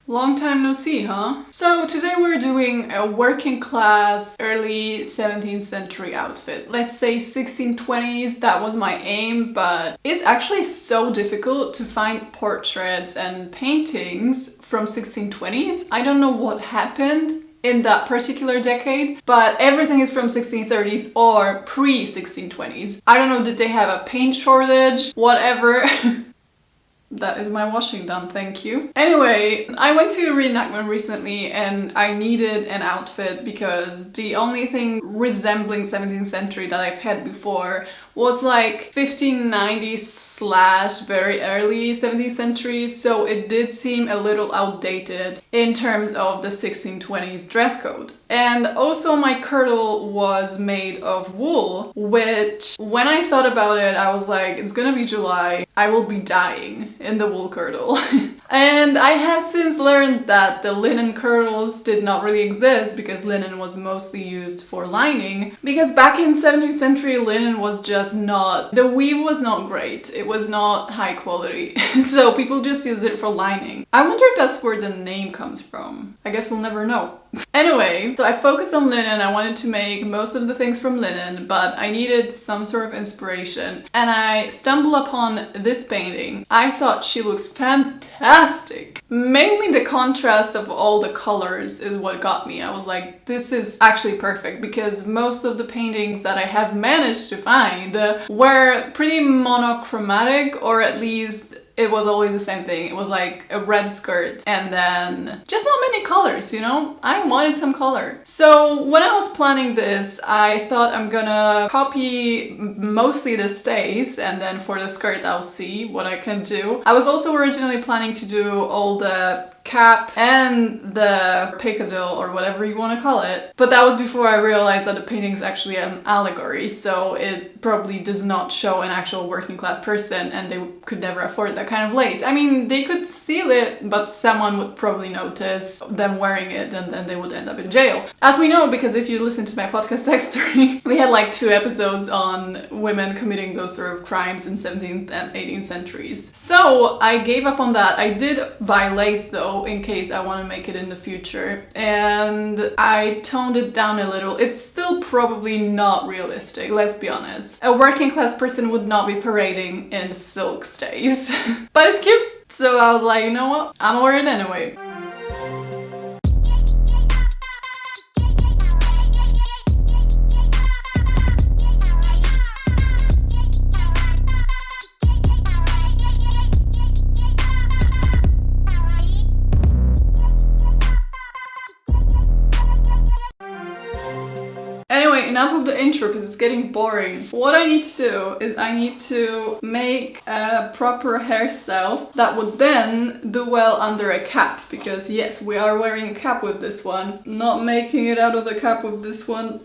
Long time no see, huh? So today we're doing a working class early 17th century outfit. Let's say 1620s, that was my aim, but it's actually so difficult to find portraits and paintings from 1620s. I don't know what happened in that particular decade, but everything is from 1630s or pre-1620s. I don't know, did they have a paint shortage? Whatever. That is my washing done, thank you. Anyway, I went to a reenactment recently and I needed an outfit because the only thing resembling 17th century that I've had before was like 1590s / very early 17th century, so it did seem a little outdated in terms of the 1620s dress code. And also my kirtle was made of wool, which when I thought about it, I was like, it's gonna be July, I will be dying in the wool kirtle. And I have since learned that the linen kirtles did not really exist because linen was mostly used for lining. Because back in 17th century, linen was just not, the weave was not great. It was not high quality. So people just used it for lining. I wonder if that's where the name comes from. I guess we'll never know. Anyway, so I focused on linen. I wanted to make most of the things from linen, but I needed some sort of inspiration. And I stumbled upon this painting. I thought she looks fantastic. Mainly the contrast of all the colors is what got me. I was like, this is actually perfect, because most of the paintings that I have managed to find were pretty monochromatic, or at least it was always the same thing. It was like a red skirt and then just not many colors, you know? I wanted some color. So when I was planning this, I thought I'm gonna copy mostly the stays, and then for the skirt I'll see what I can do. I was also originally planning to do all the cap and the picadillo, or whatever you want to call it, but that was before I realized that the painting is actually an allegory, so it probably does not show an actual working class person, and they could never afford that kind of lace. I mean, they could steal it, but someone would probably notice them wearing it, and then they would end up in jail. As we know, because if you listen to my podcast Story, we had like 2 episodes on women committing those sort of crimes in 17th and 18th centuries. So I gave up on that. I did buy lace though, in case I want to make it in the future, and I toned it down a little. It's still probably not realistic, let's be honest. A working class person would not be parading in silk stays. But it's cute, so I was like, you know what, I'm gonna wear it anyway. Anyway, enough of the intro because it's getting boring. What I need to do is I need to make a proper hairstyle that would then do well under a cap, because yes, we are wearing a cap with this one. Not making it out of the cap with this one.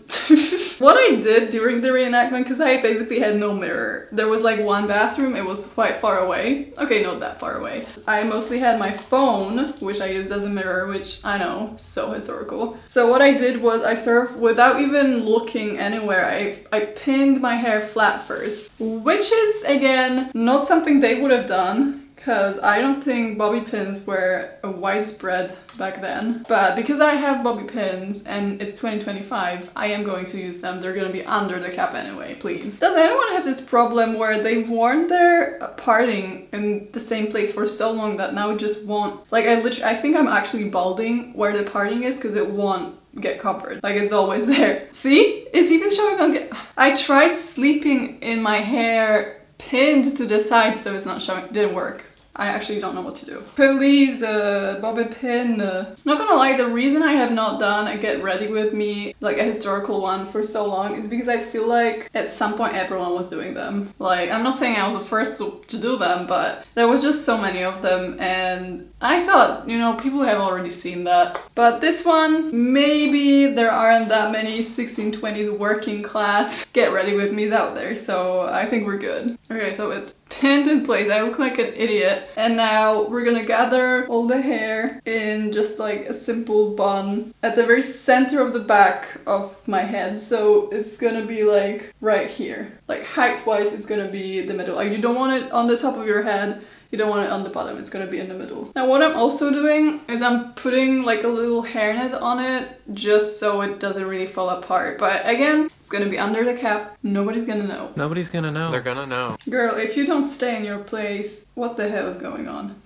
What I did during the reenactment, because I basically had no mirror. There was like one bathroom, it was quite far away. Okay, not that far away. I mostly had my phone, which I used as a mirror, which I know, so historical. So what I did was I sort of, without even looking anywhere, I pinned my hair flat first, which is again not something they would have done, because I don't think bobby pins were widespread back then. But because I have bobby pins and it's 2025, I am going to use them. They're gonna be under the cap anyway, please. Does anyone have this problem where they've worn their parting in the same place for so long that now it just won't, like I think I'm actually balding where the parting is because it won't get covered, like it's always there. See, it's even showing on. I tried sleeping in my hair pinned to the side so it's not showing. Didn't work. I actually don't know what to do. Please, bobby pin. Not gonna lie, the reason I have not done a get ready with me, like a historical one, for so long is because I feel like at some point everyone was doing them. Like, I'm not saying I was the first to do them, but there was just so many of them, and I thought, you know, people have already seen that. But this one, maybe there aren't that many 1620s working class get ready with me's out there, so I think we're good. Okay, so it's pinned in place. I look like an idiot. And now we're gonna gather all the hair in just like a simple bun at the very center of the back of my head. So it's gonna be like right here. Like height wise, it's gonna be the middle. Like you don't want it on the top of your head. You don't want it on the bottom, it's gonna be in the middle. Now what I'm also doing is I'm putting like a little hairnet on it just so it doesn't really fall apart. But again, it's gonna be under the cap. Nobody's gonna know. Nobody's gonna know. They're gonna know. Girl, if you don't stay in your place, what the hell is going on?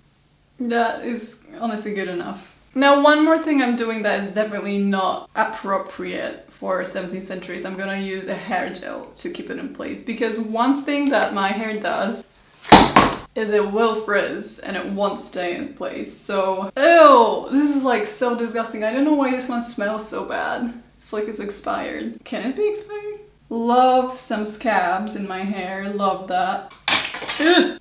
That is honestly good enough. Now one more thing I'm doing that is definitely not appropriate for 17th century is I'm gonna use a hair gel to keep it in place, because one thing that my hair does is it will frizz and it won't stay in place. So, ew, this is like so disgusting. I don't know why this one smells so bad. It's like it's expired. Can it be expired? Love some scabs in my hair, love that.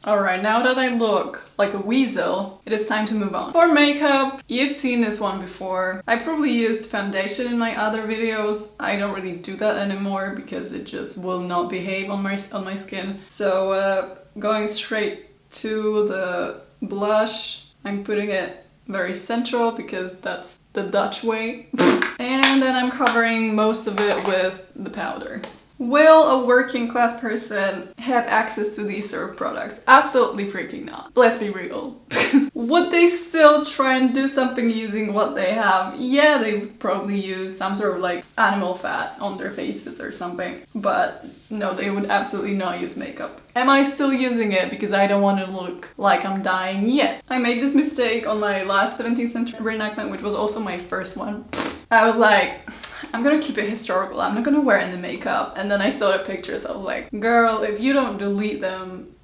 Alright, now that I look like a weasel, it is time to move on. For makeup, you've seen this one before. I probably used foundation in my other videos. I don't really do that anymore because it just will not behave on my skin. So going straight to the blush, I'm putting it very central because that's the Dutch way. And then I'm covering most of it with the powder. Will a working class person have access to these sort of products? Absolutely freaking not. Let's be real. Would they still try and do something using what they have? Yeah, they would probably use some sort of like animal fat on their faces or something. But no, they would absolutely not use makeup. Am I still using it because I don't want to look like I'm dying? Yes. I made this mistake on my last 17th century reenactment, which was also my first one. I was like, I'm gonna keep it historical, I'm not gonna wear any makeup. And then I saw the pictures, I was like, girl, if you don't delete them...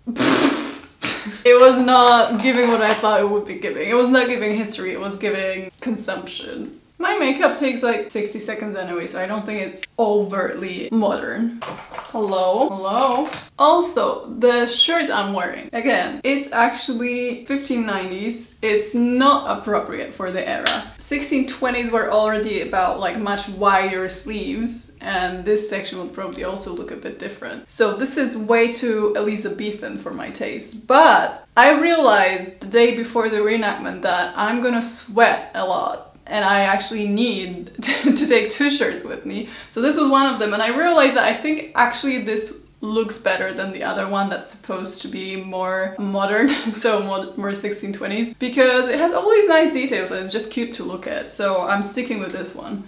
It was not giving what I thought it would be giving. It was not giving history, it was giving consumption. My makeup takes like 60 seconds anyway, so I don't think it's overtly modern. Hello? Hello? Also, the shirt I'm wearing, again, it's actually 1590s. It's not appropriate for the era. 1620s were already about like much wider sleeves, and this section would probably also look a bit different. So this is way too Elizabethan for my taste. But I realized the day before the reenactment that I'm gonna sweat a lot. And I actually need to take two shirts with me. So this was one of them, and I realized that I think actually this looks better than the other one that's supposed to be more modern, so more 1620s, because it has all these nice details and it's just cute to look at. So I'm sticking with this one.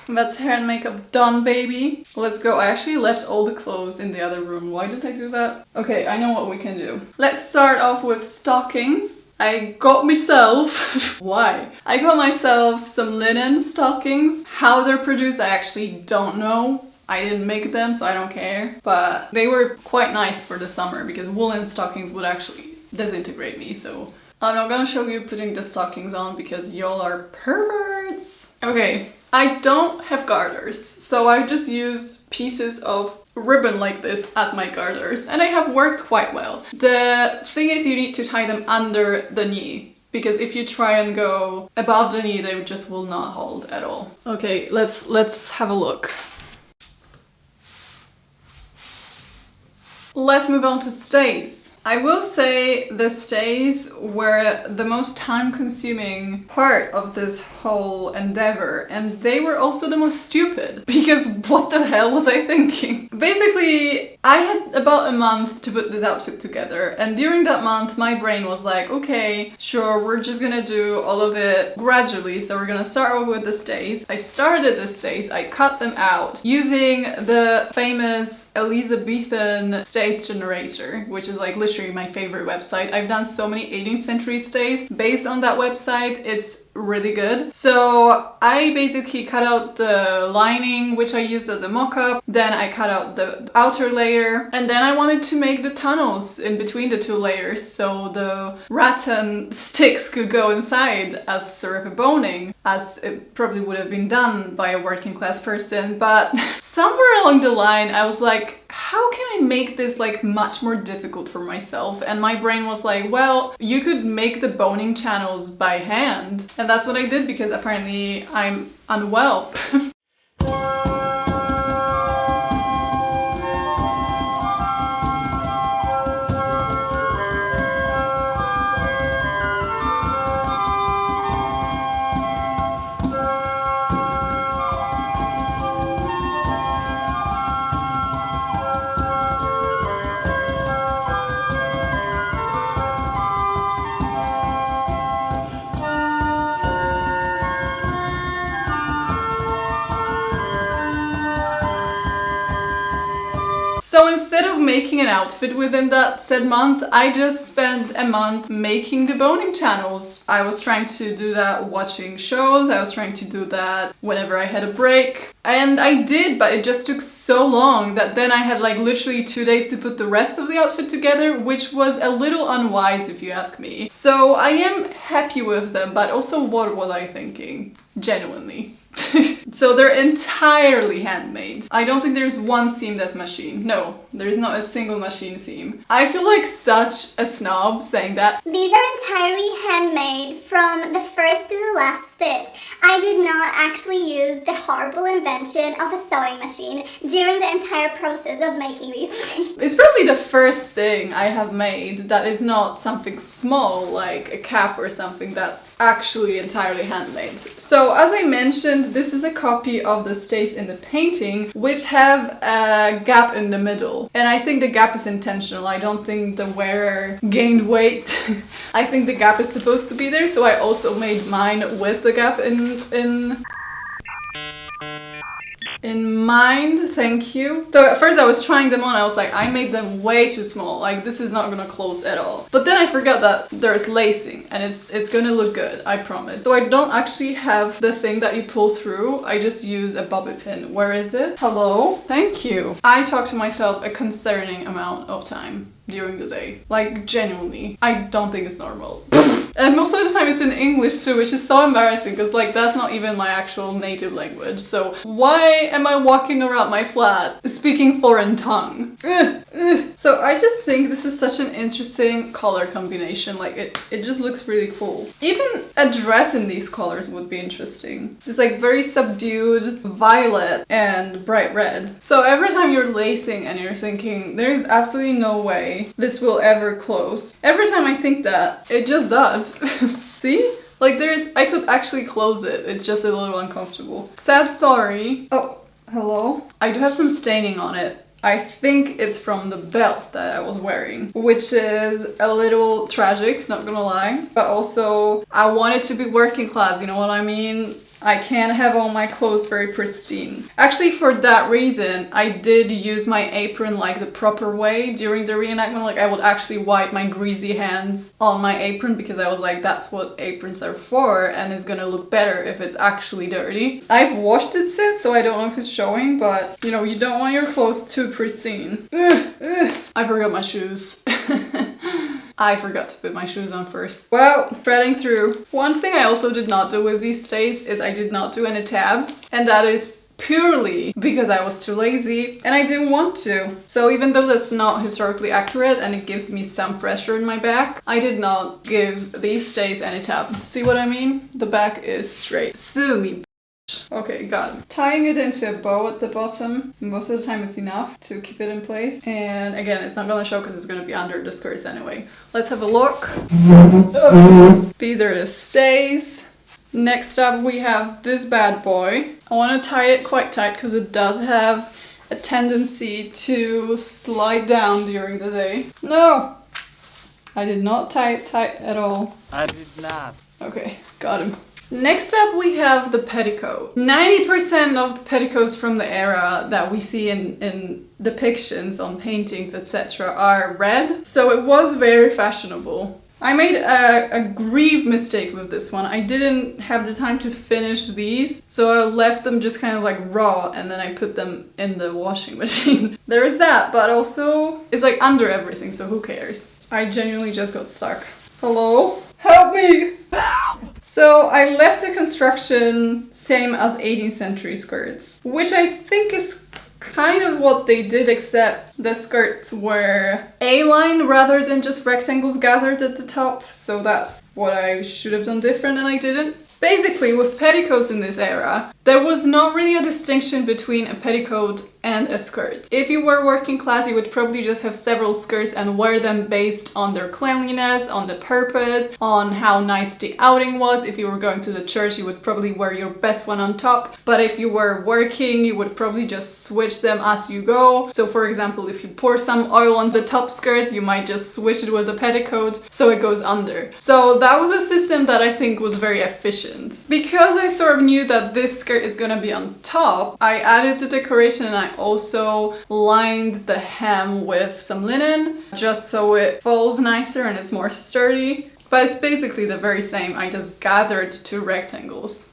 And that's hair and makeup done, baby. Let's go. I actually left all the clothes in the other room. Why did I do that? Okay, I know what we can do. Let's start off with stockings. I got myself, why? I got myself some linen stockings. How they're produced, I actually don't know. I didn't make them, so I don't care. But they were quite nice for the summer because woolen stockings would actually disintegrate me. So I'm not gonna show you putting the stockings on because y'all are perverts. Okay, I don't have garters, so I just used pieces of ribbon like this as my garters, and they have worked quite well. The thing is, you need to tie them under the knee, because if you try and go above the knee, they just will not hold at all. Okay, let's have a look. Let's move on to stays. I will say the stays were the most time-consuming part of this whole endeavor, and they were also the most stupid, because what the hell was I thinking? Basically, I had about a month to put this outfit together, and during that month my brain was like, okay, sure, we're just gonna do all of it gradually, so we're gonna start off with the stays. I started the stays, I cut them out using the famous Elizabethan stays generator, which is like literally my favorite website. I've done so many 18th century stays based on that website. It's really good. So I basically cut out the lining, which I used as a mock-up. Then I cut out the outer layer, and then I wanted to make the tunnels in between the two layers so the rattan sticks could go inside as sort of a boning, as it probably would have been done by a working class person. But somewhere along the line I was like, how can I make this like much more difficult for myself? And my brain was like, well, you could make the boning channels by hand. And that's what I did because apparently I'm unwell. making an outfit within that said month. I just spent a month making deboning channels. I was trying to do that watching shows. I was trying to do that whenever I had a break. And I did, but it just took so long that then I had like literally 2 days to put the rest of the outfit together, which was a little unwise if you ask me. So I am happy with them, but also what was I thinking? Genuinely. So they're entirely handmade. I don't think there's one seam that's machined. No, there's not a single machine seam. I feel like such a snob saying that. These are entirely handmade from the first to the last stitch. I did not actually use the horrible invention of a sewing machine during the entire process of making these things. It's probably the first thing I have made that is not something small like a cap or something that's actually entirely handmade. So as I mentioned, this is a copy of the stays in the painting which have a gap in the middle. And I think the gap is intentional. I don't think the wearer gained weight. I think the gap is supposed to be there, so I also made mine with the gap in mind. Thank you. So at first I was trying them on, I was like, I made them way too small, like this is not gonna close at all. But then I forgot that there's lacing and it's gonna look good, I promise. So I don't actually have the thing that you pull through, I just use a bobby pin. Where is it? Hello? Thank you. I talk to myself a concerning amount of time during the day. Like, genuinely. I don't think it's normal. And most of the time it's in English too, which is so embarrassing because like that's not even my actual native language. So why am I walking around my flat speaking foreign tongue? So I just think this is such an interesting color combination. Like it just looks really cool. Even a dress in these colors would be interesting. It's like very subdued violet and bright red. So every time you're lacing and you're thinking there's absolutely no way this will ever close. Every time I think that, it just does. See? Like I could actually close it. It's just a little uncomfortable. Sad story. Oh, hello? I do have some staining on it. I think it's from the belt that I was wearing, which is a little tragic, not gonna lie. But also, I want it to be working class, you know what I mean? I can't have all my clothes very pristine. Actually, for that reason, I did use my apron like the proper way during the reenactment. Like I would actually wipe my greasy hands on my apron because I was like, that's what aprons are for and it's gonna look better if it's actually dirty. I've washed it since, so I don't know if it's showing, but you know, you don't want your clothes too pristine. I forgot my shoes. I forgot to put my shoes on first. Well, threading through. One thing I also did not do with these stays is I did not do any tabs, and that is purely because I was too lazy and I didn't want to. So even though that's not historically accurate and it gives me some pressure in my back, I did not give these stays any tabs. See what I mean? The back is straight. Sue me. Okay, got it. Tying it into a bow at the bottom. Most of the time it's enough to keep it in place. And again, it's not gonna show because it's gonna be under the skirts anyway. Let's have a look. These are the stays. Next up we have this bad boy. I want to tie it quite tight because it does have a tendency to slide down during the day. No! I did not tie it tight at all. I did not. Okay, got him. Next up we have the petticoat. 90% of the petticoats from the era that we see in depictions on paintings, etc. are red, so it was very fashionable. I made a grieve mistake with this one. I didn't have the time to finish these, so I left them just kind of like raw and then I put them in the washing machine. There is that, but also it's like under everything, so who cares? I genuinely just got stuck. Hello? Help me! So I left the construction same as 18th century skirts, which I think is kind of what they did, except the skirts were A-line rather than just rectangles gathered at the top. So that's what I should have done different and I didn't. Basically, with petticoats in this era, there was not really a distinction between a petticoat and a skirt. If you were working class, you would probably just have several skirts and wear them based on their cleanliness, on the purpose, on how nice the outing was. If you were going to the church, you would probably wear your best one on top. But if you were working, you would probably just switch them as you go. So for example, if you pour some oil on the top skirt, you might just switch it with the petticoat so it goes under. So that was a system that I think was very efficient. Because I sort of knew that this skirt is gonna be on top, I added the decoration and I I also lined the hem with some linen just so it folds nicer and it's more sturdy. But it's basically the very same, I just gathered two rectangles.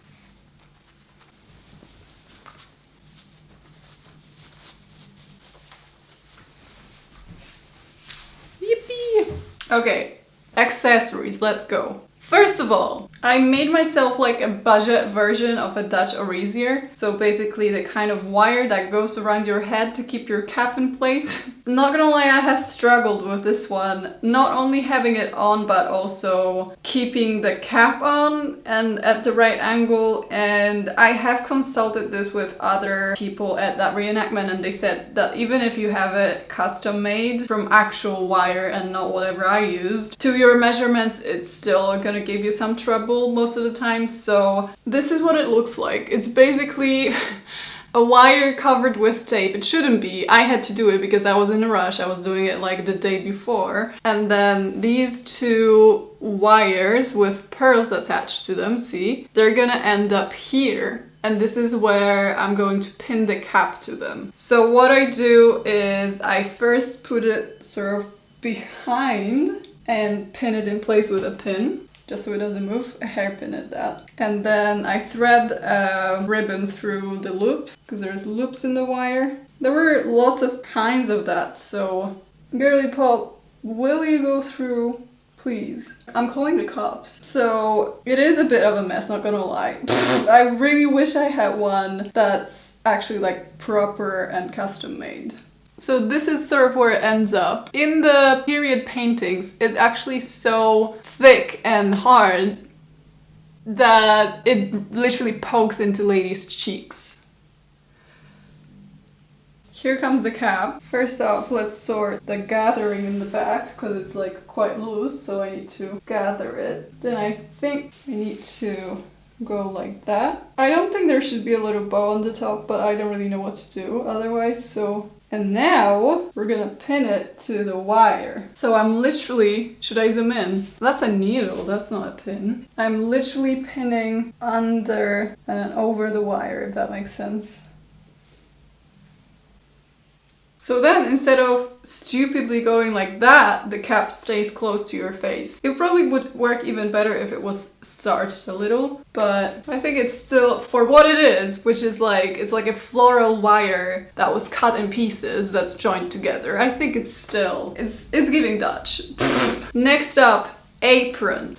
Yippee! Okay, accessories, let's go. First of all, I made myself like a budget version of a Dutch orezier. So basically the kind of wire that goes around your head to keep your cap in place. Not gonna lie, I have struggled with this one. Not only having it on, but also keeping the cap on and at the right angle. And I have consulted this with other people at that reenactment, and they said that even if you have it custom made from actual wire and not whatever I used, to your measurements, it's still gonna give you some trouble most of the time. So this is what it looks like. It's basically a wire covered with tape. It shouldn't be. I had to do it because I was in a rush. I was doing it like the day before. And then these two wires with pearls attached to them, see? They're gonna end up here. And this is where I'm going to pin the cap to them. So what I do is I first put it sort of behind and pin it in place with a pin, just so it doesn't move, a hairpin at that. And then I thread a ribbon through the loops, because there's loops in the wire. There were lots of kinds of that, so girly pop, will you go through, please? I'm calling the cops. So it is a bit of a mess, not gonna lie. I really wish I had one that's actually like proper and custom made. So this is sort of where it ends up. In the period paintings, it's actually so thick and hard that it literally pokes into ladies' cheeks. Here comes the cap. First off, let's sort the gathering in the back because it's like quite loose, so I need to gather it. Then I think I need to go like that. I don't think there should be a little bow on the top, but I don't really know what to do otherwise, so... And now we're gonna pin it to the wire. So I'm literally, should I zoom in? That's a needle, that's not a pin. I'm literally pinning under and over the wire, if that makes sense. So then, instead of stupidly going like that, the cap stays close to your face. It probably would work even better if it was starched a little, but I think it's still, for what it is, which is like, it's like a floral wire that was cut in pieces that's joined together. I think it's still, it's giving Dutch. Next up, apron.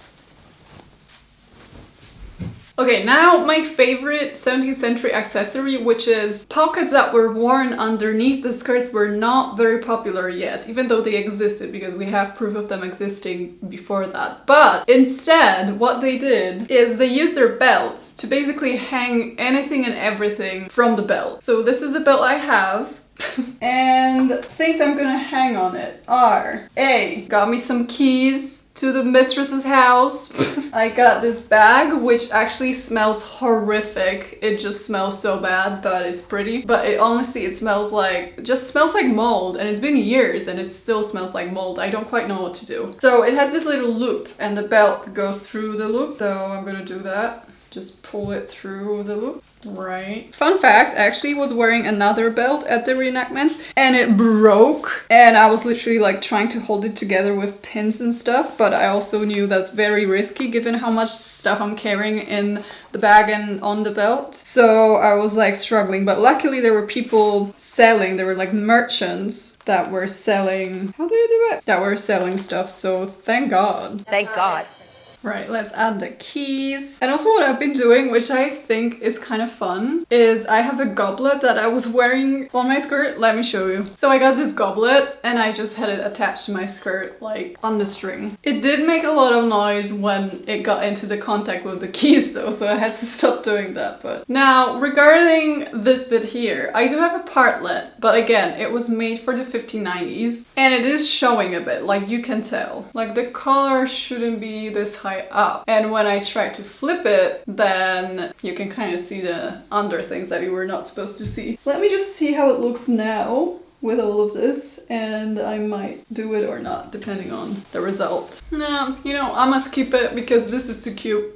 Okay, now my favorite 17th century accessory, which is pockets that were worn underneath the skirts, were not very popular yet, even though they existed, because we have proof of them existing before that. But instead, what they did is they used their belts to basically hang anything and everything from the belt. So this is the belt I have. And things I'm gonna hang on it are got me some keys to the mistress's house. I got this bag, which actually smells horrific. It just smells so bad, but it's pretty. But it honestly, it smells like, just smells like mold, and it's been years and it still smells like mold. I don't quite know what to do. So it has this little loop and the belt goes through the loop. So I'm gonna do that. Just pull it through the loop. Right. Fun fact, I actually was wearing another belt at the reenactment and it broke, and I was literally like trying to hold it together with pins and stuff, but I also knew that's very risky given how much stuff I'm carrying in the bag and on the belt. So I was like struggling, but luckily there were people selling, there were like merchants that were selling, how do you do it? That were selling stuff, so thank God. Thank God. Right, let's add the keys. And also what I've been doing, which I think is kind of fun, is I have a goblet that I was wearing on my skirt. Let me show you. So I got this goblet and I just had it attached to my skirt, like on the string. It did make a lot of noise when it got into the contact with the keys though, so I had to stop doing that. But now, regarding this bit here, I do have a partlet, but again, it was made for the 1590s and it is showing a bit, like you can tell. Like the collar shouldn't be this high up, and when I try to flip it, then you can kind of see the under things that you were not supposed to see. Let me just see how it looks now with all of this, and I might do it or not depending on the result. No, you know, I must keep it because this is so cute.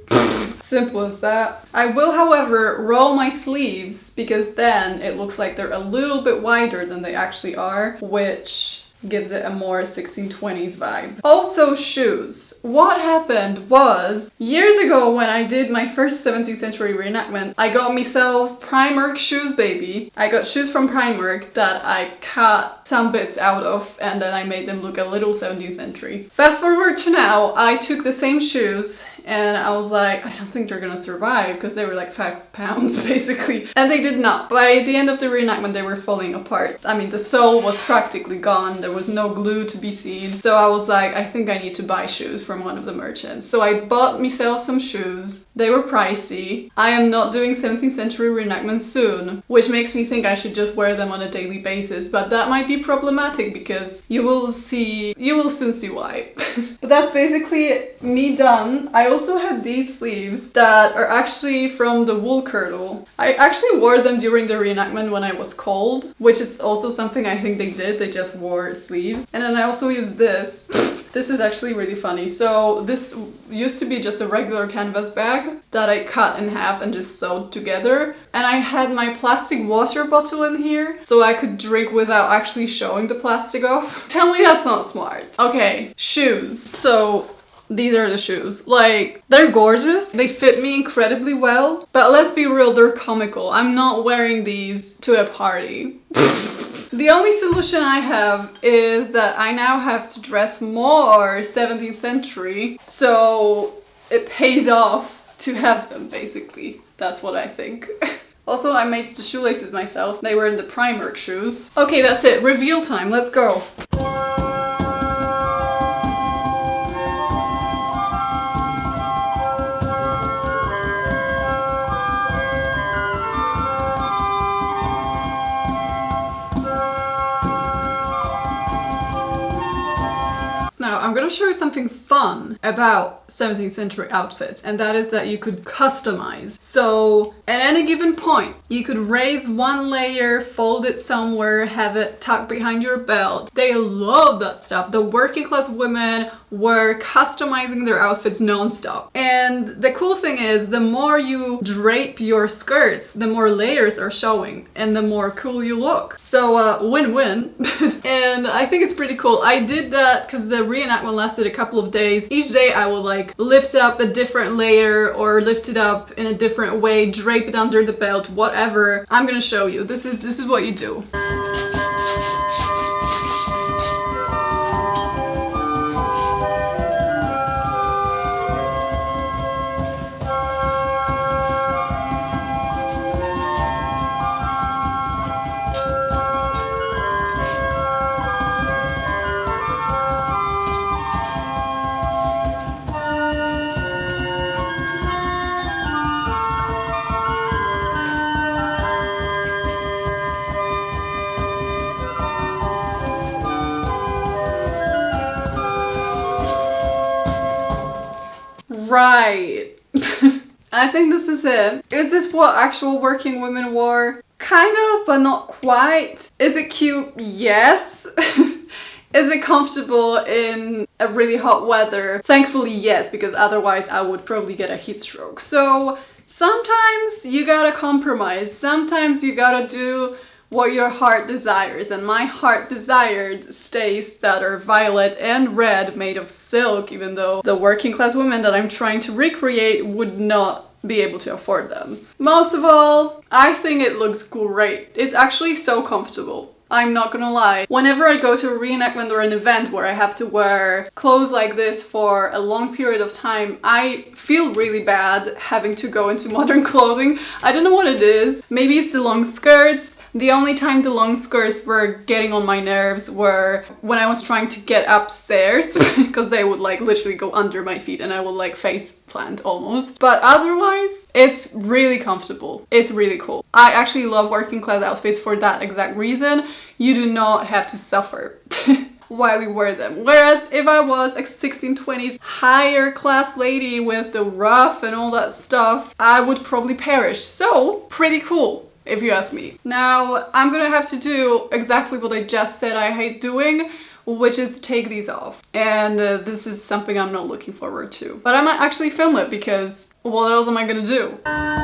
Simple as that. I will, however, roll my sleeves because then it looks like they're a little bit wider than they actually are, which gives it a more 1620s vibe. Also shoes. What happened was, years ago when I did my first 17th century reenactment, I got myself Primark shoes, baby. I got shoes from Primark that I cut some bits out of and then I made them look a little 17th century. Fast forward to now, I took the same shoes and I was like, I don't think they're gonna survive because they were like £5 basically. And they did not. By the end of the reenactment, they were falling apart. I mean, the sole was practically gone. There was no glue to be seen. So I was like, I think I need to buy shoes from one of the merchants. So I bought myself some shoes. They were pricey. I am not doing 17th century reenactments soon, which makes me think I should just wear them on a daily basis. But that might be problematic because you will soon see why. But that's basically me done. I also had these sleeves that are actually from the wool kirtle. I actually wore them during the reenactment when I was cold, which is also something I think they did. They just wore sleeves. And then I also used this. This is actually really funny. So this used to be just a regular canvas bag that I cut in half and just sewed together. And I had my plastic water bottle in here so I could drink without actually showing the plastic off. Tell me that's not smart. Okay, shoes. So these are the shoes. Like, they're gorgeous. They fit me incredibly well. But let's be real, they're comical. I'm not wearing these to a party. The only solution I have is that I now have to dress more 17th century, so it pays off to have them, basically. That's what I think. Also, I made the shoelaces myself. They were in the Primark shoes. Okay, that's it. Reveal time. Let's go. Now, I'm gonna show you something fun about 17th century outfits, and that is that you could customize. So, at any given point, you could raise one layer, fold it somewhere, have it tucked behind your belt. They love that stuff. The working class women were customizing their outfits non-stop. And the cool thing is, the more you drape your skirts, the more layers are showing, and the more cool you look. So, win-win. And I think it's pretty cool. I did that because the reenactment lasted a couple of days. Each day I would like lift up a different layer or lift it up in a different way, drape it under the belt, whatever. I'm gonna show you. This is what you do. Right. I think this is it. Is this what actual working women wore? Kind of, but not quite. Is it cute? Yes. Is it comfortable in a really hot weather? Thankfully, yes, because otherwise I would probably get a heat stroke. So sometimes you gotta compromise. Sometimes you gotta do what your heart desires, and my heart desired stays that are violet and red made of silk, even though the working class women that I'm trying to recreate would not be able to afford them. Most of all, I think it looks great. It's actually so comfortable. I'm not gonna lie. Whenever I go to a reenactment or an event where I have to wear clothes like this for a long period of time, I feel really bad having to go into modern clothing. I don't know what it is. Maybe it's the long skirts. The only time the long skirts were getting on my nerves were when I was trying to get upstairs because they would like literally go under my feet and I would like face plant almost. But otherwise, it's really comfortable. It's really cool. I actually love working class outfits for that exact reason. You do not have to suffer while you wear them. Whereas if I was a 1620s higher class lady with the ruff and all that stuff, I would probably perish. So, pretty cool, if you ask me. Now, I'm gonna have to do exactly what I just said I hate doing, which is take these off. And this is something I'm not looking forward to. But I might actually film it because What else am I gonna do?